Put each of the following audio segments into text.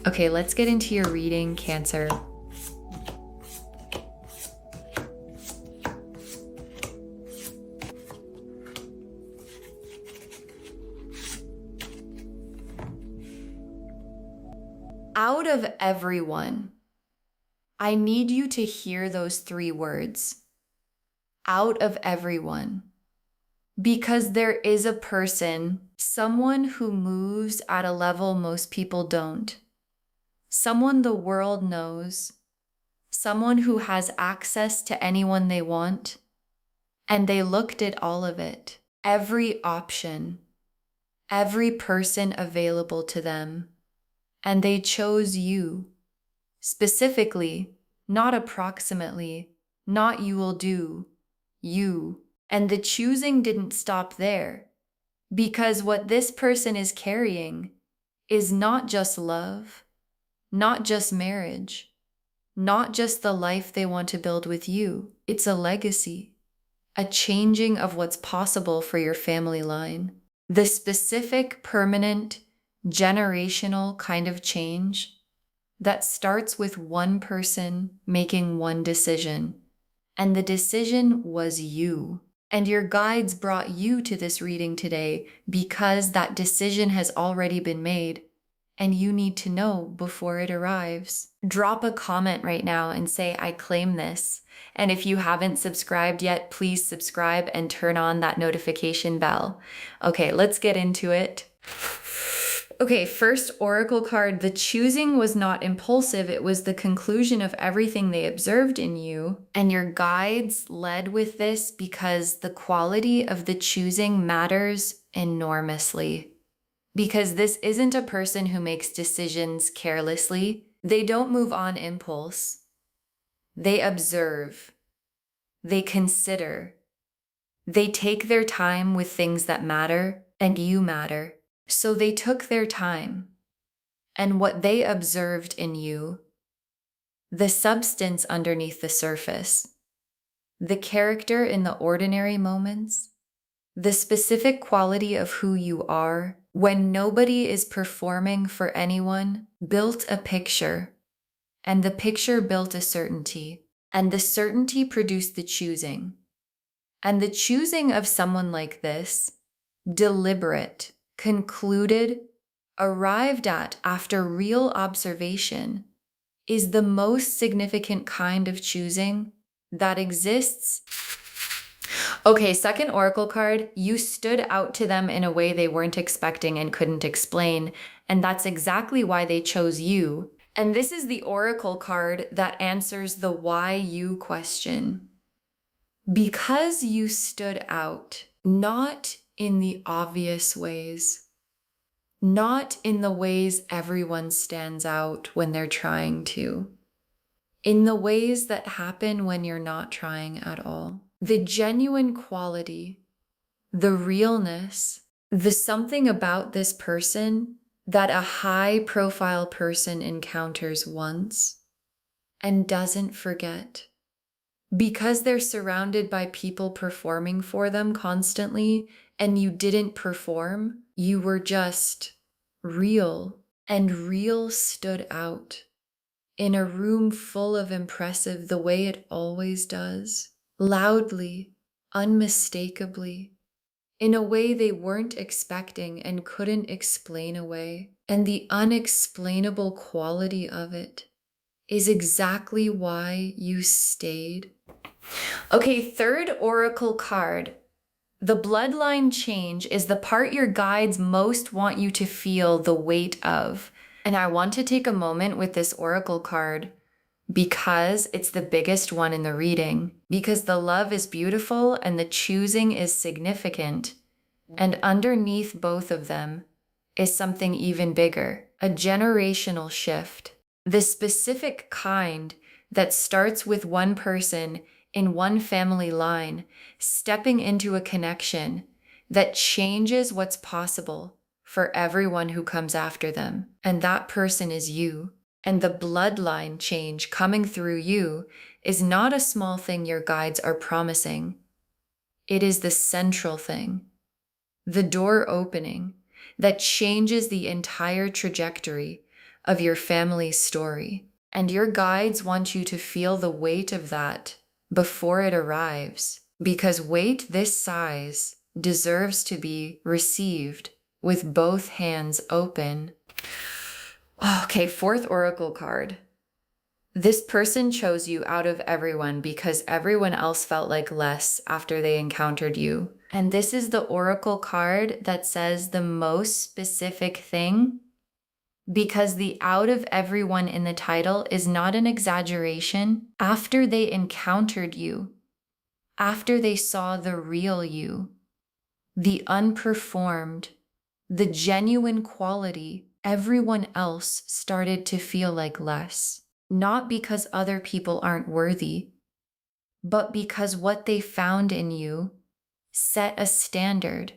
Okay, let's get into your reading, Cancer. Out of everyone, I need you to hear those 3 words. Out of everyone. Because there is a person, someone who moves at a level most people don't. Someone the world knows. Someone who has access to anyone they want. And they looked at all of it. Every option. Every person available to them. And they chose you. Specifically, not approximately, not you will do, you. And the choosing didn't stop there, because what this person is carrying is not just love, not just marriage, not just the life they want to build with you. It's a legacy, a changing of what's possible for your family line. The specific, permanent, generational kind of change that starts with one person making one decision. And the decision was you. And your guides brought you to this reading today because that decision has already been made and you need to know before it arrives. Drop a comment right now and say, I claim this. And if you haven't subscribed yet, please subscribe and turn on that notification bell. Okay, let's get into it. Okay, first oracle card, the choosing was not impulsive. It was the conclusion of everything they observed in you. And your guides led with this because the quality of the choosing matters enormously. Because this isn't a person who makes decisions carelessly. They don't move on impulse. They observe. They consider. They take their time with things that matter, and you matter. So they took their time, and what they observed in you, the substance underneath the surface, the character in the ordinary moments, the specific quality of who you are when nobody is performing for anyone, built a picture, and the picture built a certainty, and the certainty produced the choosing. And the choosing of someone like this, deliberate, concluded, arrived at after real observation, is the most significant kind of choosing that exists. Okay, second oracle card, you stood out to them in a way they weren't expecting and couldn't explain, and that's exactly why they chose you. And this is the oracle card that answers the why you question. Because you stood out, not in the obvious ways, not in the ways everyone stands out when they're trying to, in the ways that happen when you're not trying at all. The genuine quality, the realness, the something about this person that a high-profile person encounters once and doesn't forget. Because they're surrounded by people performing for them constantly, and you didn't perform, you were just real, and real stood out in a room full of impressive the way it always does, loudly, unmistakably, in a way they weren't expecting and couldn't explain away. And the unexplainable quality of it is exactly why you stayed. Okay, third oracle card. The bloodline change is the part your guides most want you to feel the weight of. And I want to take a moment with this oracle card because it's the biggest one in the reading, because the love is beautiful and the choosing is significant. And underneath both of them is something even bigger, a generational shift. The specific kind that starts with one person in one family line, stepping into a connection that changes what's possible for everyone who comes after them. And that person is you. And the bloodline change coming through you is not a small thing your guides are promising. It is the central thing, the door opening that changes the entire trajectory of your family's story. And your guides want you to feel the weight of that before it arrives, because weight this size deserves to be received with both hands open. Okay, fourth oracle card. This person chose you out of everyone because everyone else felt like less after they encountered you. And this is the oracle card that says the most specific thing, because the out of everyone in the title is not an exaggeration. After they encountered you, after they saw the real you, the unperformed, the genuine quality, everyone else started to feel like less. Not because other people aren't worthy, but because what they found in you set a standard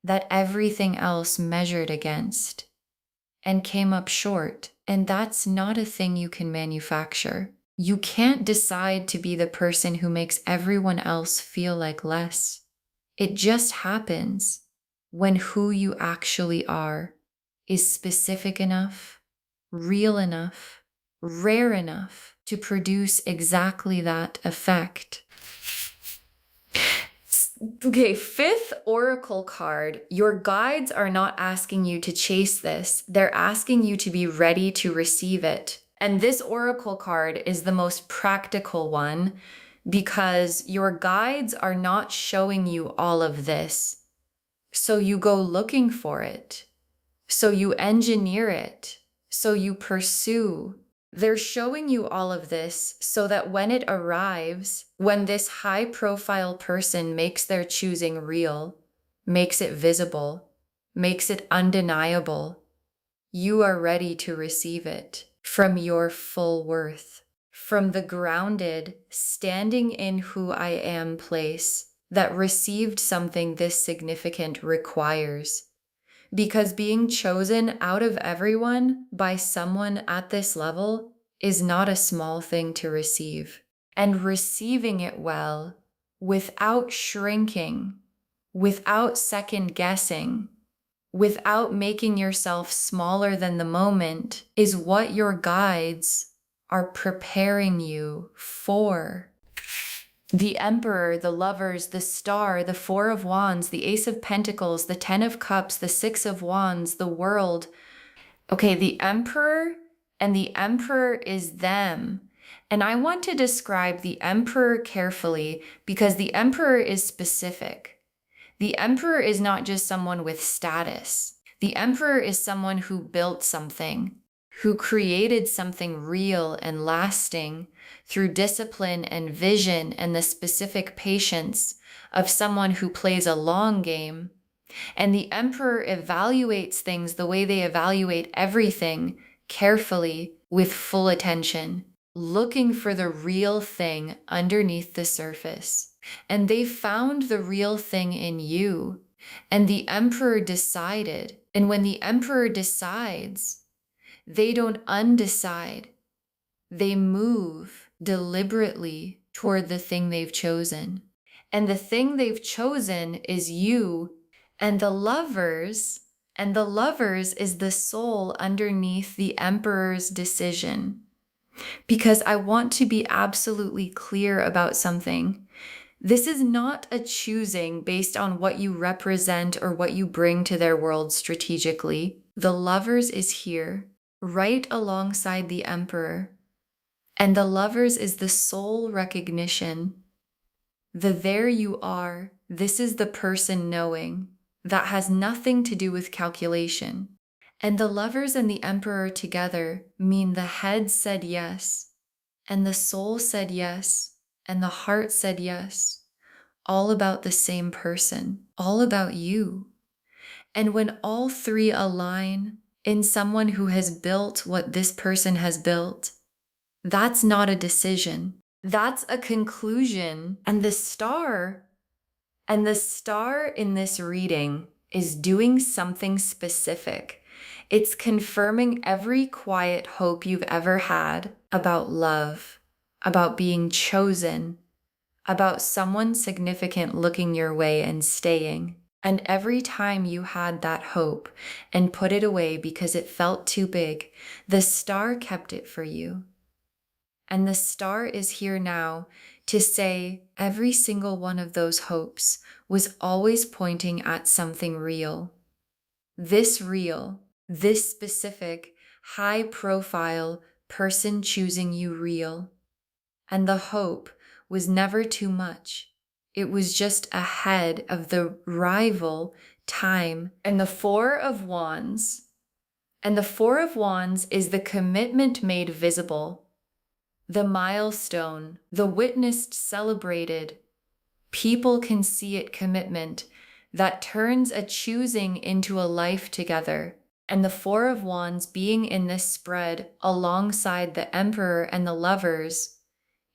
that everything else measured against and came up short. And that's not a thing you can manufacture. You can't decide to be the person who makes everyone else feel like less. It just happens when who you actually are is specific enough, real enough, rare enough to produce exactly that effect. Okay, fifth oracle card. Your guides are not asking you to chase this. They're asking you to be ready to receive it. And this oracle card is the most practical one because your guides are not showing you all of this. So you go looking for it. So you engineer it. So you pursue. They're showing you all of this so that when it arrives, when this high-profile person makes their choosing real, makes it visible, makes it undeniable, you are ready to receive it from your full worth, from the grounded, standing in who I am place that received something this significant requires. Because being chosen out of everyone by someone at this level is not a small thing to receive. And receiving it well, without shrinking, without second guessing, without making yourself smaller than the moment, is what your guides are preparing you for. The Emperor, the Lovers, the Star, the Four of Wands, the Ace of Pentacles, the Ten of Cups, the Six of Wands, the World. Okay, the Emperor and the Emperor is them. And I want to describe the Emperor carefully because the Emperor is specific. The Emperor is not just someone with status. The Emperor is someone who built something, who created something real and lasting through discipline and vision and the specific patience of someone who plays a long game. And the Emperor evaluates things the way they evaluate everything, carefully, with full attention, looking for the real thing underneath the surface. And they found the real thing in you. And the Emperor decided. And when the Emperor decides, they don't undecide. They move deliberately toward the thing they've chosen. And the thing they've chosen is you. And the Lovers is the soul underneath the Emperor's decision. Because I want to be absolutely clear about something. This is not a choosing based on what you represent or what you bring to their world strategically. The Lovers is here, right alongside the Emperor. And the Lovers is the soul recognition. The there you are, this is the person knowing. That has nothing to do with calculation. And the Lovers and the Emperor together mean the head said yes, and the soul said yes, and the heart said yes. All about the same person, all about you. And when all three align in someone who has built what this person has built, that's not a decision. That's a conclusion. And the star in this reading is doing something specific. It's confirming every quiet hope you've ever had about love, about being chosen, about someone significant looking your way and staying. And every time you had that hope and put it away because it felt too big, the star kept it for you. And the star is here now to say every single one of those hopes was always pointing at something real. This specific, high profile person choosing you real. And the hope was never too much. It was just ahead of the rival time. And the Four of Wands. And the Four of Wands is the commitment made visible, the milestone, the witnessed, celebrated. People can see it commitment that turns a choosing into a life together. And the Four of Wands being in this spread alongside the Emperor and the Lovers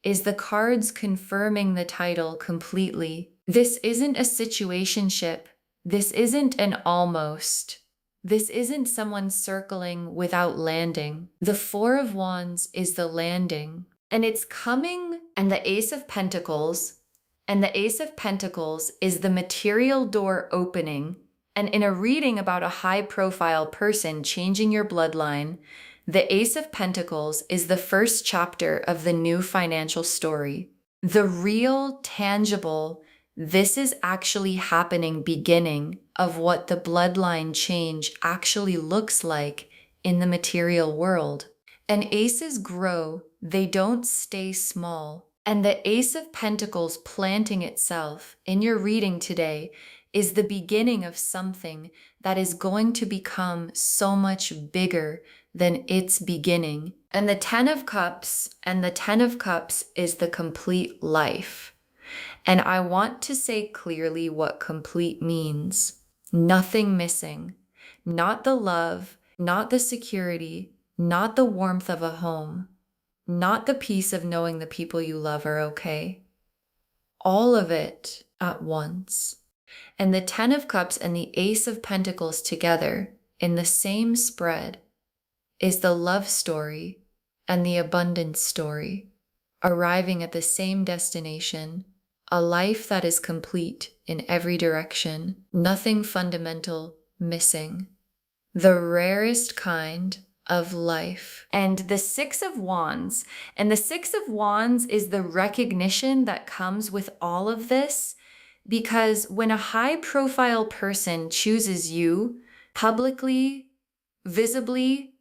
is the cards confirming the title completely. This isn't a situationship. This isn't an almost. This isn't someone circling without landing. The Four of Wands is the landing. And it's coming, and the Ace of Pentacles. And the Ace of Pentacles is the material door opening. And in a reading about a high-profile person changing your bloodline, the Ace of Pentacles is the first chapter of the new financial story. The real, tangible, this is actually happening beginning of what the bloodline change actually looks like in the material world. And aces grow, they don't stay small. And the Ace of Pentacles planting itself in your reading today is the beginning of something that is going to become so much bigger than its beginning. And the Ten of Cups, and the Ten of Cups is the complete life. And I want to say clearly what complete means. Nothing missing. Not the love, not the security, not the warmth of a home, not the peace of knowing the people you love are okay. All of it at once. And the Ten of Cups and the Ace of Pentacles together in the same spread is the love story and the abundance story, arriving at the same destination, a life that is complete in every direction, nothing fundamental missing, the rarest kind of life. And the Six of Wands, and the Six of Wands is the recognition that comes with all of this, because when a high-profile person chooses you publicly, visibly,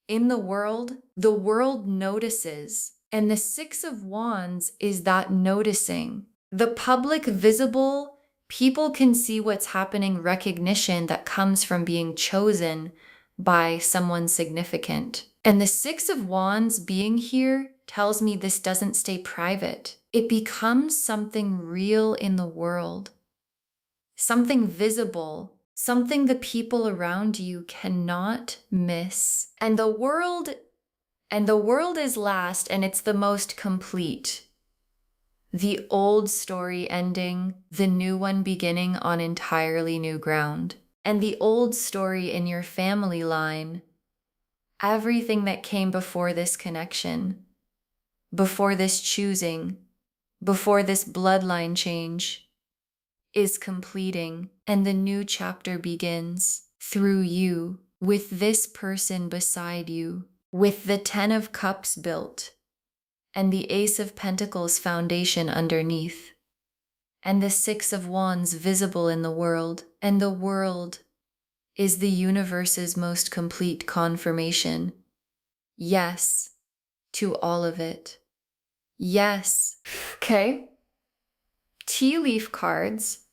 in the world notices. And the Six of Wands is that noticing. The public, visible, people can see what's happening, recognition that comes from being chosen by someone significant. And the Six of Wands being here tells me this doesn't stay private. It becomes something real in the world, something visible, something the people around you cannot miss. And the world is last, and it's the most complete. The old story ending, the new one beginning on entirely new ground. And the old story in your family line, everything that came before this connection, before this choosing, before this bloodline change, is completing, and the new chapter begins through you, with this person beside you, with the Ten of Cups built, and the Ace of Pentacles foundation underneath, and the Six of Wands visible in the world, and the world is the universe's most complete confirmation. Yes, to all of it. Yes. Okay. Tea leaf cards,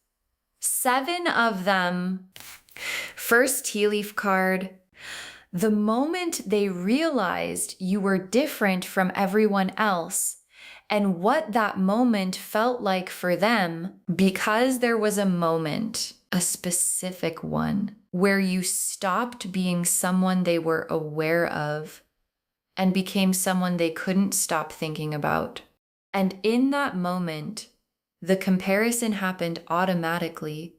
7 of them. First tea leaf card, the moment they realized you were different from everyone else and what that moment felt like for them, because there was a moment, a specific one, where you stopped being someone they were aware of and became someone they couldn't stop thinking about. And in that moment, the comparison happened automatically,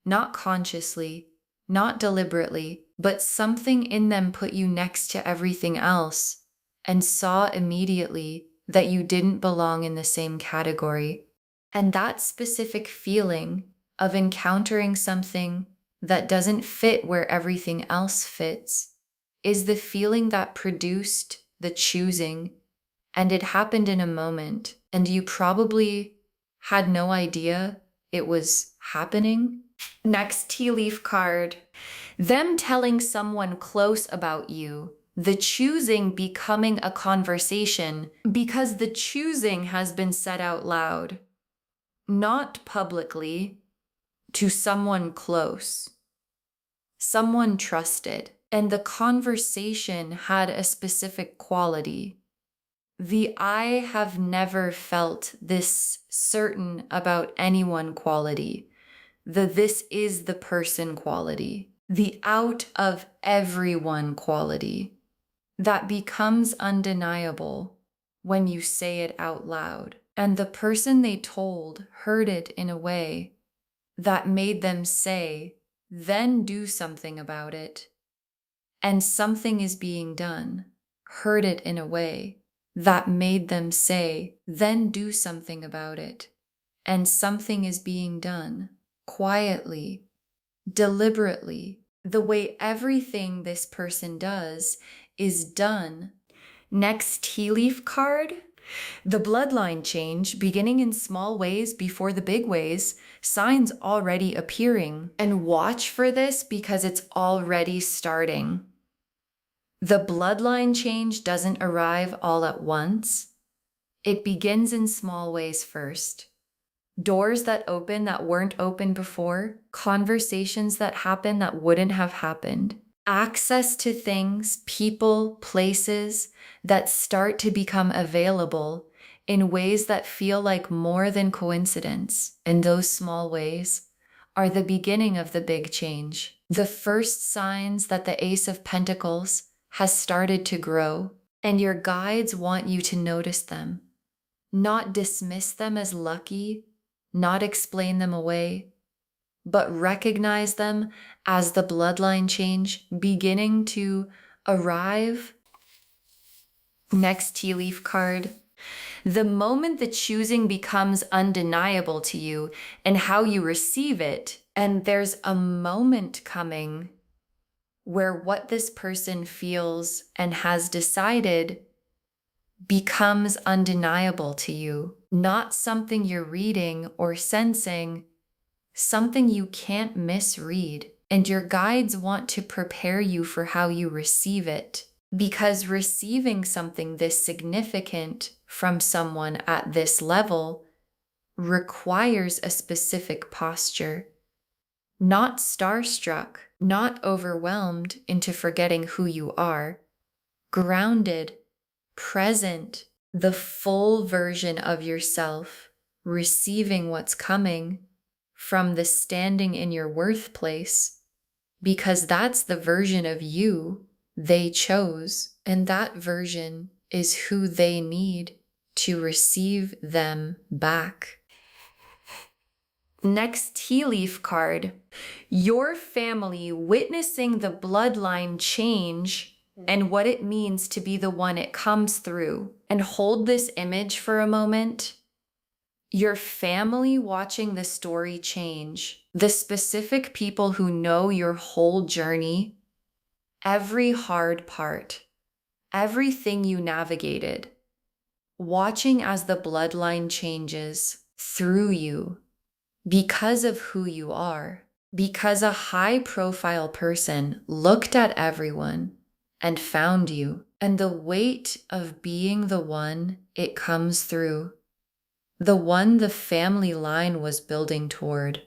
not consciously, not deliberately, but something in them put you next to everything else and saw immediately that you didn't belong in the same category. And that specific feeling of encountering something that doesn't fit where everything else fits is the feeling that produced the choosing. And it happened in a moment, and you probably had no idea it was happening. Next tea leaf card, them telling someone close about you, the choosing becoming a conversation because the choosing has been said out loud, not publicly, to someone close, someone trusted, and the conversation had a specific quality. The I have never felt this certain about anyone quality. The this is the person quality. The out of everyone quality that becomes undeniable when you say it out loud. And the person they told heard it in a way that made them say, then do something about it. And something is being done. Heard it in a way that made them say, then do something about it. And something is being done. Quietly, deliberately, the way everything this person does is done. Next tea leaf card, the bloodline change, beginning in small ways before the big ways, signs already appearing. And watch for this because it's already starting. The bloodline change doesn't arrive all at once. It begins in small ways first. Doors that open that weren't open before, conversations that happen that wouldn't have happened, access to things, people, places that start to become available in ways that feel like more than coincidence. And those small ways are the beginning of the big change. The first signs that the Ace of Pentacles has started to grow, and your guides want you to notice them, not dismiss them as lucky, not explain them away, but recognize them as the bloodline change beginning to arrive. Next tea leaf card. The moment the choosing becomes undeniable to you and how you receive it, and there's a moment coming where what this person feels and has decided becomes undeniable to you, not something you're reading or sensing, something you can't misread. And your guides want to prepare you for how you receive it, because receiving something this significant from someone at this level requires a specific posture. Not starstruck, not overwhelmed into forgetting who you are, grounded, present, the full version of yourself, receiving what's coming from the standing in your worth place, because that's the version of you they chose, and that version is who they need to receive them back. Next tea leaf card, your family witnessing the bloodline change and what it means to be the one it comes through. And hold this image for a moment. Your family watching the story change, the specific people who know your whole journey, every hard part, everything you navigated, watching as the bloodline changes through you because of who you are, because a high-profile person looked at everyone and found you, and the weight of being the one it comes through, the one the family line was building toward,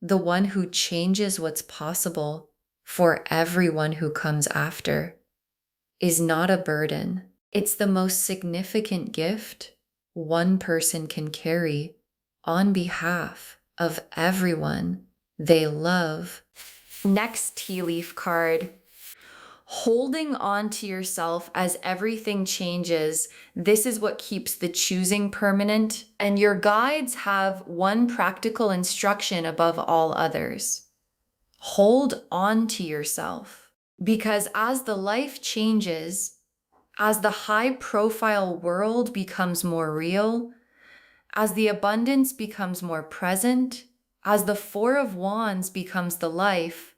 the one who changes what's possible for everyone who comes after, is not a burden. It's the most significant gift one person can carry on behalf of everyone they love. Next tea leaf card. Holding on to yourself as everything changes, this is what keeps the choosing permanent. And your guides have one practical instruction above all others. Hold on to yourself, because as the life changes, as the high-profile world becomes more real, as the abundance becomes more present, As the Four of Wands becomes the life,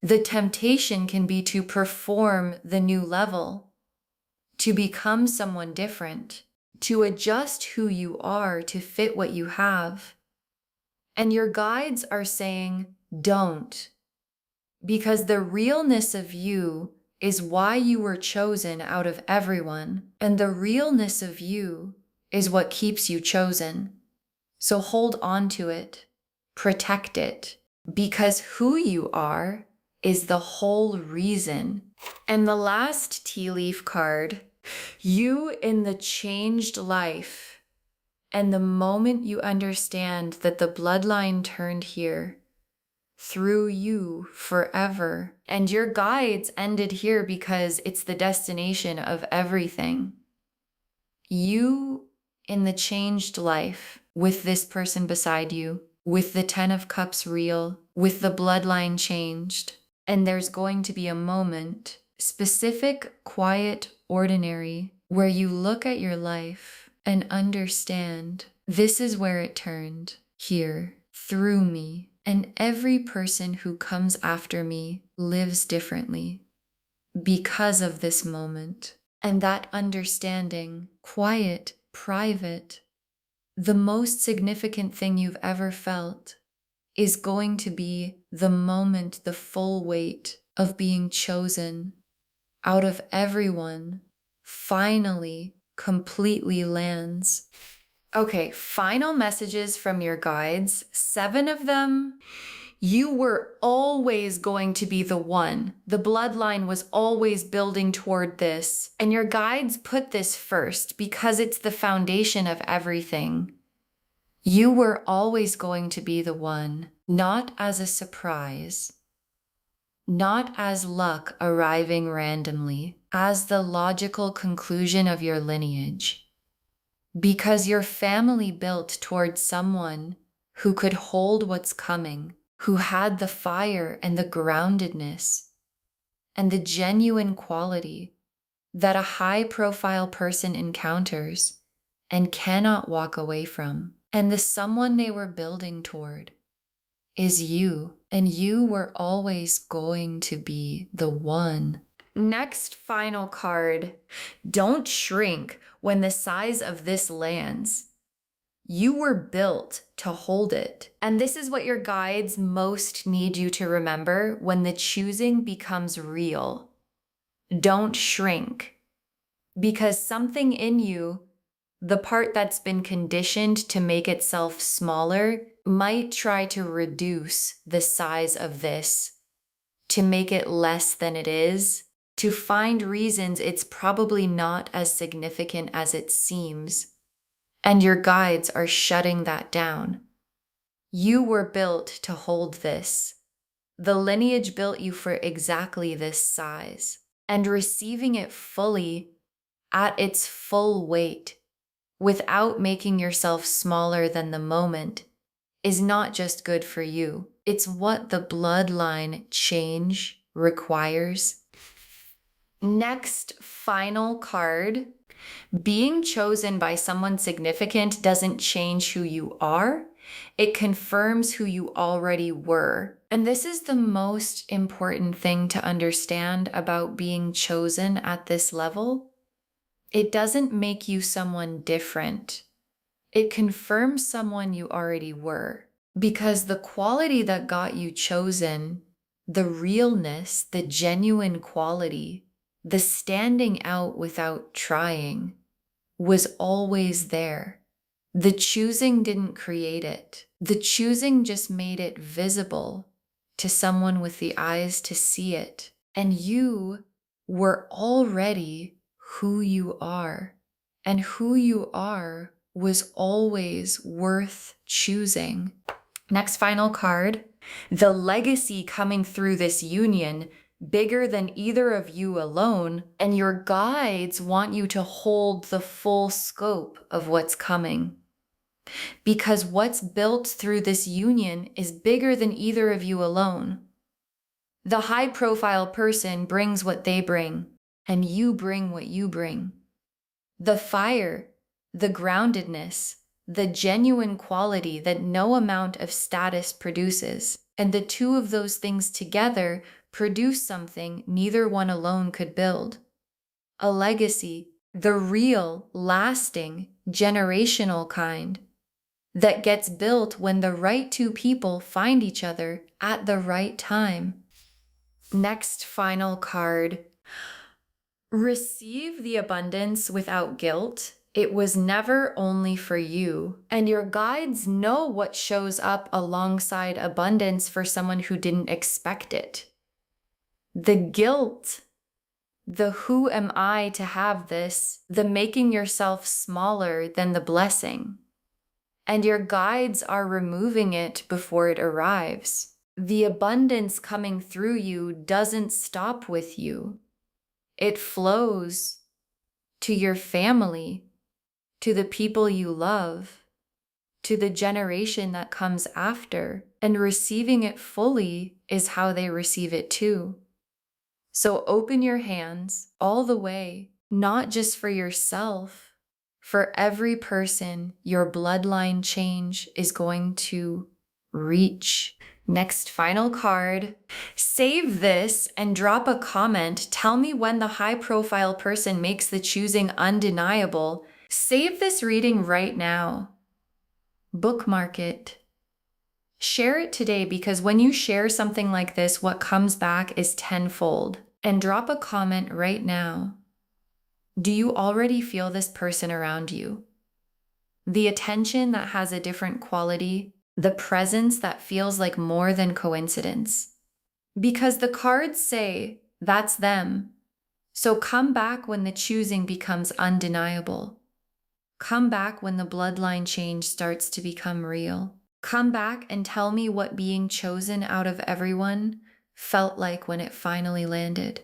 the temptation can be to perform the new level, to become someone different, to adjust who you are to fit what you have. And your guides are saying, don't, because the realness of you is why you were chosen out of everyone, and the realness of you is what keeps you chosen. So hold on to it, protect it, because who you are is the whole reason. And the last tea leaf card, you in the changed life, and the moment you understand that the bloodline turned here, through you forever, and your guides ended here because it's the destination of everything. You in the changed life, with this person beside you, with the 10 of Cups real, with the bloodline changed, and there's going to be a moment, specific, quiet, ordinary, where you look at your life and understand this is where it turned, here, through me. And every person who comes after me lives differently because of this moment. And that understanding, quiet, private, the most significant thing you've ever felt is going to be the moment, the full weight of being chosen out of everyone finally completely lands. Okay, final messages from your guides, 7 of them. You were always going to be the one. The bloodline was always building toward this. And your guides put this first because it's the foundation of everything. You were always going to be the one, not as a surprise, not as luck arriving randomly, as the logical conclusion of your lineage. Because your family built towards someone who could hold what's coming, who had the fire and the groundedness and the genuine quality that a high-profile person encounters and cannot walk away from. And the someone they were building toward is you, and you were always going to be the one. Next final card, don't shrink when the size of this lands. You were built to hold it. And this is what your guides most need you to remember when the choosing becomes real. Don't shrink, because something in you, the part that's been conditioned to make itself smaller, might try to reduce the size of this, to make it less than it is, to find reasons it's probably not as significant as it seems. And your guides are shutting that down. You were built to hold this. The lineage built you for exactly this size. And receiving it fully, at its full weight, without making yourself smaller than the moment, is not just good for you. It's what the bloodline change requires. Next, final card. Being chosen by someone significant doesn't change who you are. It confirms who you already were. And this is the most important thing to understand about being chosen at this level. It doesn't make you someone different. It confirms someone you already were. Because the quality that got you chosen, the realness, the genuine quality, the standing out without trying, was always there. The choosing didn't create it. The choosing just made it visible to someone with the eyes to see it. And you were already who you are. And who you are was always worth choosing. Next final card. The legacy coming through this union, bigger than either of you alone, and your guides want you to hold the full scope of what's coming. Because what's built through this union is bigger than either of you alone. The high-profile person brings what they bring, and you bring what you bring. The fire, the groundedness, the genuine quality that no amount of status produces. And the two of those things together produce something neither one alone could build. A legacy, the real, lasting, generational kind that gets built when the right two people find each other at the right time. Next final card. Receive the abundance without guilt. It was never only for you, and your guides know what shows up alongside abundance for someone who didn't expect it. The guilt, the who am I to have this, the making yourself smaller than the blessing. And your guides are removing it before it arrives. The abundance coming through you doesn't stop with you. It flows to your family, to the people you love, to the generation that comes after, and receiving it fully is how they receive it too. So open your hands all the way, not just for yourself, for every person your bloodline change is going to reach. Next final card. Save this and drop a comment. Tell me when the high-profile person makes the choosing undeniable. Save this reading right now. Bookmark it. Share it today, because when you share something like this, what comes back is tenfold. And drop a comment right now. Do you already feel this person around you? The attention that has a different quality, the presence that feels like more than coincidence. Because the cards say, that's them. So come back when the choosing becomes undeniable. Come back when the bloodline change starts to become real. Come back and tell me what being chosen out of everyone felt like when it finally landed.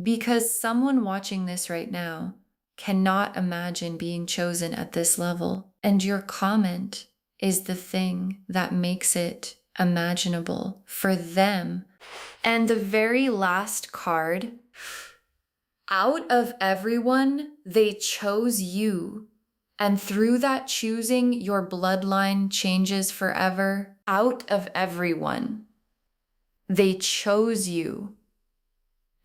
Because someone watching this right now cannot imagine being chosen at this level, and your comment is the thing that makes it imaginable for them. And the very last card, out of everyone, they chose you. And through that choosing, your bloodline changes forever. Out of everyone, they chose you.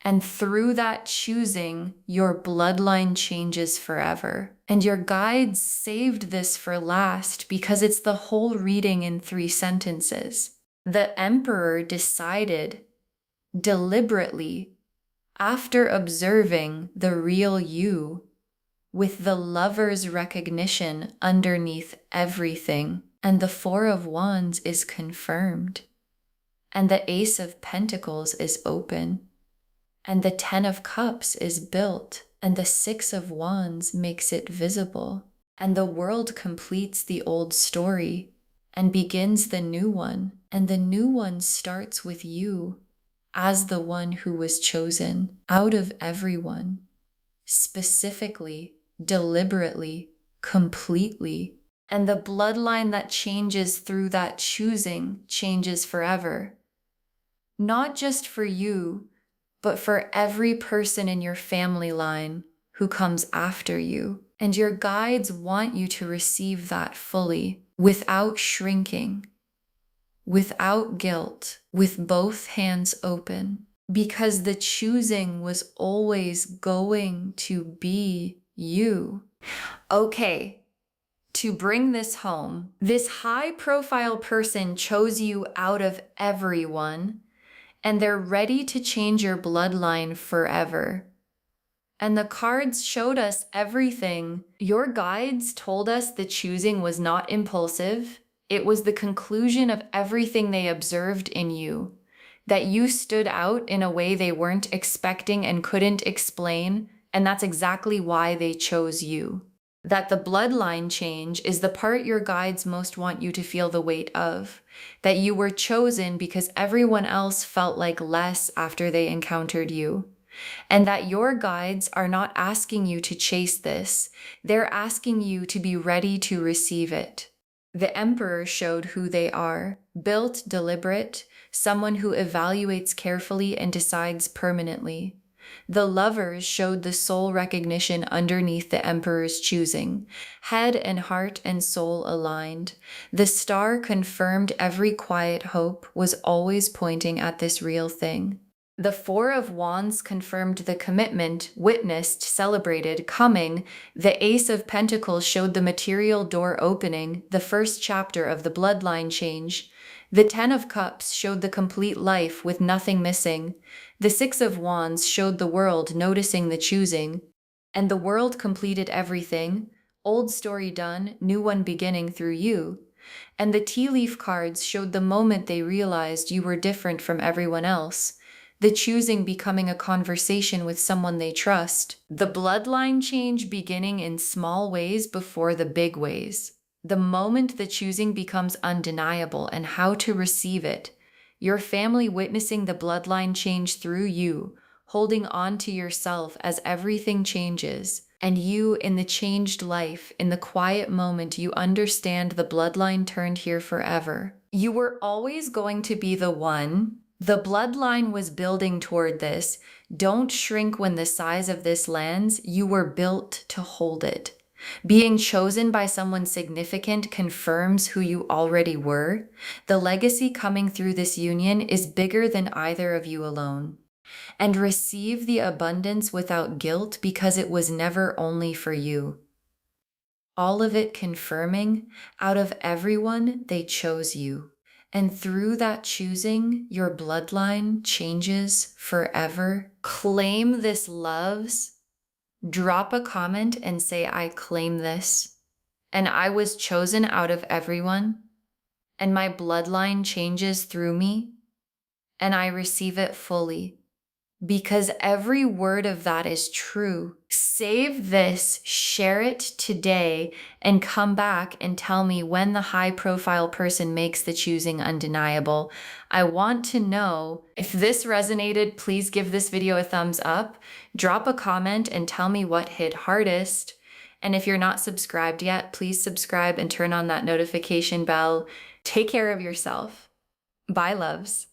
And through that choosing, your bloodline changes forever. And your guides saved this for last because it's the whole reading in 3 sentences. The Emperor decided deliberately, after observing the real you, with the Lover's recognition underneath everything. And the 4 of Wands is confirmed. And the Ace of Pentacles is open. And the 10 of Cups is built, and the 6 of Wands makes it visible. And the world completes the old story and begins the new one. And the new one starts with you as the one who was chosen out of everyone, specifically, deliberately, completely. And the bloodline that changes through that choosing changes forever. Not just for you, but for every person in your family line who comes after you. And your guides want you to receive that fully, without shrinking, without guilt, with both hands open, because the choosing was always going to be you. Okay, to bring this home, this high-profile person chose you out of everyone, and they're ready to change your bloodline forever. And the cards showed us everything. Your guides told us the choosing was not impulsive. It was the conclusion of everything they observed in you, that you stood out in a way they weren't expecting and couldn't explain, and that's exactly why they chose you. That the bloodline change is the part your guides most want you to feel the weight of. That you were chosen because everyone else felt like less after they encountered you. And that your guides are not asking you to chase this. They're asking you to be ready to receive it. The Emperor showed who they are. Built, deliberate, someone who evaluates carefully and decides permanently. The Lovers showed the soul recognition underneath the Emperor's choosing. Head and heart and soul aligned. The Star confirmed every quiet hope was always pointing at this real thing. The Four of Wands confirmed the commitment, witnessed, celebrated, coming. The Ace of Pentacles showed the material door opening, the first chapter of the bloodline change. The Ten of Cups showed the complete life with nothing missing. The Six of Wands showed the world noticing the choosing. And the world completed everything. Old story done, new one beginning through you. And the tea leaf cards showed the moment they realized you were different from everyone else. The choosing becoming a conversation with someone they trust. The bloodline change beginning in small ways before the big ways. The moment the choosing becomes undeniable and how to receive it. Your family witnessing the bloodline change through you, holding on to yourself as everything changes. And you in the changed life, in the quiet moment, you understand the bloodline turned here forever. You were always going to be the one. The bloodline was building toward this. Don't shrink when the size of this lands. You were built to hold it. Being chosen by someone significant confirms who you already were. The legacy coming through this union is bigger than either of you alone. And receive the abundance without guilt because it was never only for you. All of it confirming, out of everyone, they chose you. And through that choosing, your bloodline changes forever. Claim this loves. Drop a comment and say, I claim this. And I was chosen out of everyone. And my bloodline changes through me. And I receive it fully. Because every word of that is true. Save this, share it today, and come back and tell me when the high-profile person makes the choosing undeniable. I want to know. If this resonated, please give this video a thumbs up. Drop a comment and tell me what hit hardest. And if you're not subscribed yet, please subscribe and turn on that notification bell. Take care of yourself. Bye, loves.